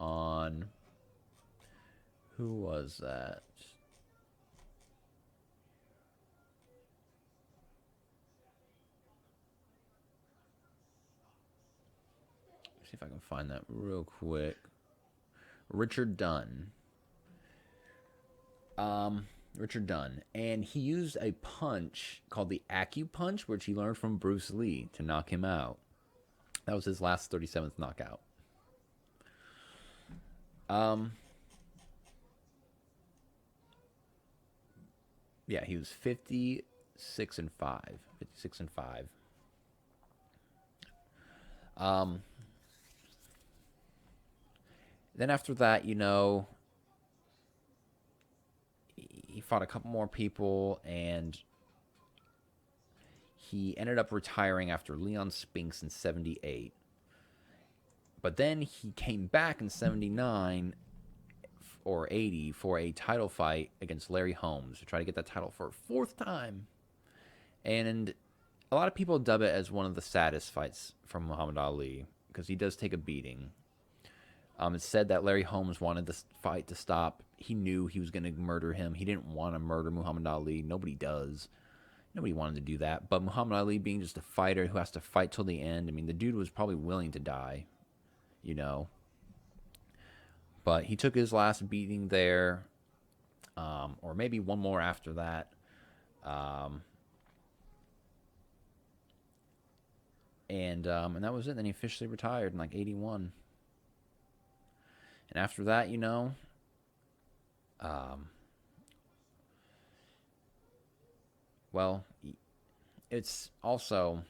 On, who was that? See if I can find that real quick. Richard Dunn. Richard Dunn. And he used a punch called the Acupunch, which he learned from Bruce Lee to knock him out. That was his last 37th knockout. Yeah, he was 56 and 5. 56 and 5. Then after that, he fought a couple more people, and he ended up retiring after Leon Spinks in 78. But then he came back in 79 or 80 for a title fight against Larry Holmes to try to get that title for a 4th time. And a lot of people dub it as one of the saddest fights from Muhammad Ali because he does take a beating. It's said that Larry Holmes wanted this fight to stop. He knew he was going to murder him. He didn't want to murder Muhammad Ali. Nobody does. Nobody wanted to do that. But Muhammad Ali, being just a fighter who has to fight till the end, I mean, the dude was probably willing to die, But he took his last beating there, or maybe one more after that. And that was it. Then he officially retired in like 81. And after that, well, it's also,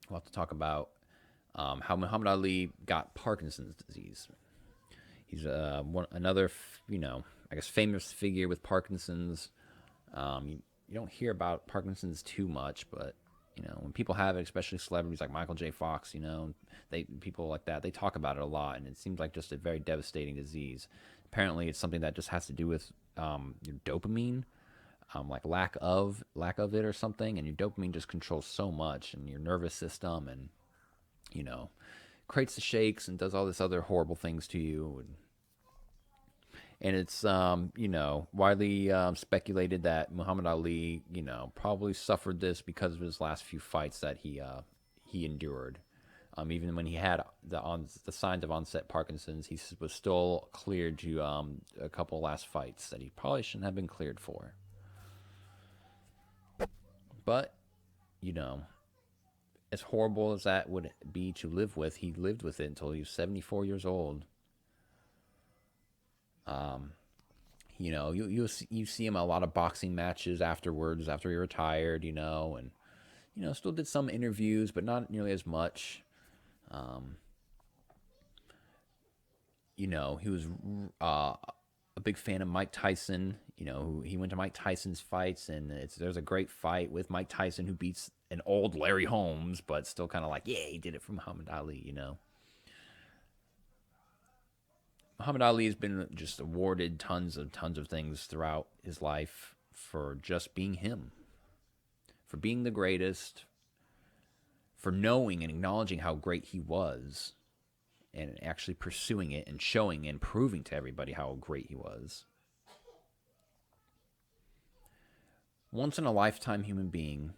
we'll have to talk about how Muhammad Ali got Parkinson's disease. He's another, I guess, famous figure with Parkinson's. You don't hear about Parkinson's too much, but when people have it, especially celebrities like Michael J. Fox, people like that, they talk about it a lot, and it seems like just a very devastating disease. Apparently, it's something that just has to do with your dopamine, like lack of it or something, and your dopamine just controls so much, and your nervous system, and creates the shakes and does all this other horrible things to you. And it's, widely speculated that Muhammad Ali, probably suffered this because of his last few fights that he endured. Even when he had the signs of onset Parkinson's, he was still cleared to a couple last fights that he probably shouldn't have been cleared for. But, as horrible as that would be to live with, he lived with it until he was 74 years old. You see him a lot of boxing matches afterwards, after he retired, and still did some interviews, but not nearly as much. He was a big fan of Mike Tyson. He went to Mike Tyson's fights, and there's a great fight with Mike Tyson who beats an old Larry Holmes, but still kind of like, yeah, he did it for Muhammad Ali. Muhammad Ali has been just awarded tons of things throughout his life for just being him, for being the greatest, for knowing and acknowledging how great he was, and actually pursuing it and showing and proving to everybody how great he was. Once in a lifetime human being,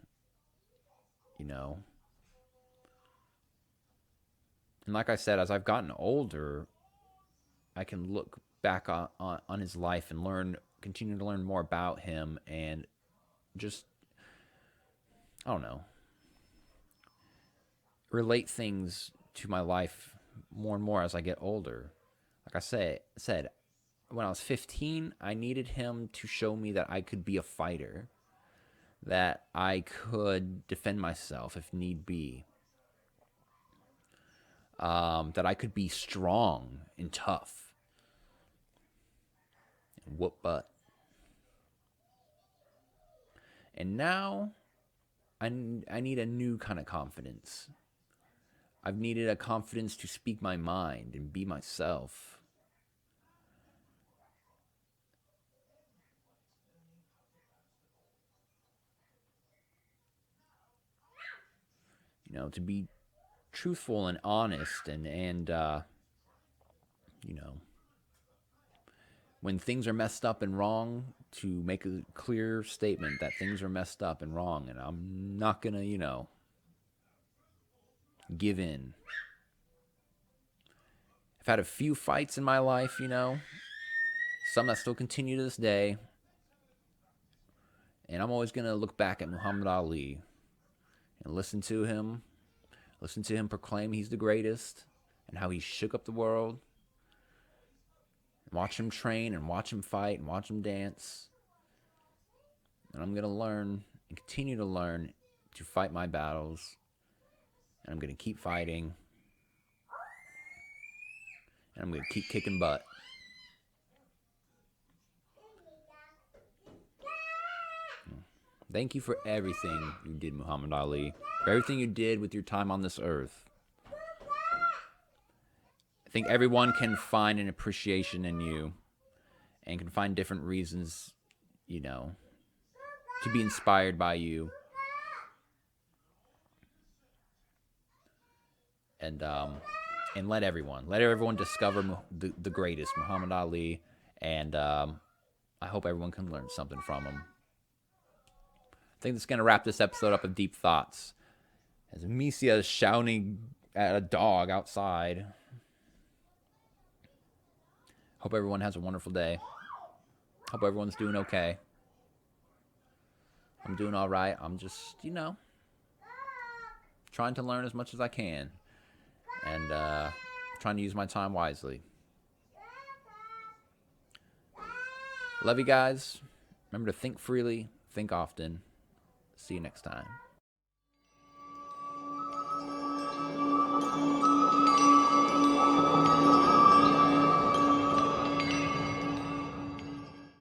you know. And like I said, as I've gotten older, I can look back on his life and continue to learn more about him, and just, I don't know, relate things to my life more and more as I get older. Like I said, when I was 15, I needed him to show me that I could be a fighter, that I could defend myself if need be, that I could be strong and tough and whoop butt. And now I need a new kind of confidence. I've needed a confidence to speak my mind and be myself. You know, to be truthful and honest, and you know, when things are messed up and wrong, to make a clear statement that things are messed up and wrong, and I'm not gonna, you know, give in. I've had a few fights in my life, you know, some that still continue to this day, and I'm always gonna look back at Muhammad Ali and listen to him proclaim he's the greatest and how he shook up the world. Watch him train and watch him fight and watch him dance. And I'm going to learn and continue to learn to fight my battles. And I'm going to keep fighting. And I'm going to keep kicking butt. Thank you for everything you did, Muhammad Ali. For everything you did with your time on this earth. I think everyone can find an appreciation in you and can find different reasons, you know, to be inspired by you. And let everyone discover the greatest, Muhammad Ali. And I hope everyone can learn something from him. I think that's going to wrap this episode up of Deep Thoughts. As Misia is shouting at a dog outside. Hope everyone has a wonderful day. Hope everyone's doing okay. I'm doing all right. I'm just, you know, trying to learn as much as I can. And trying to use my time wisely. Love you guys. Remember to think freely, think often. See you next time.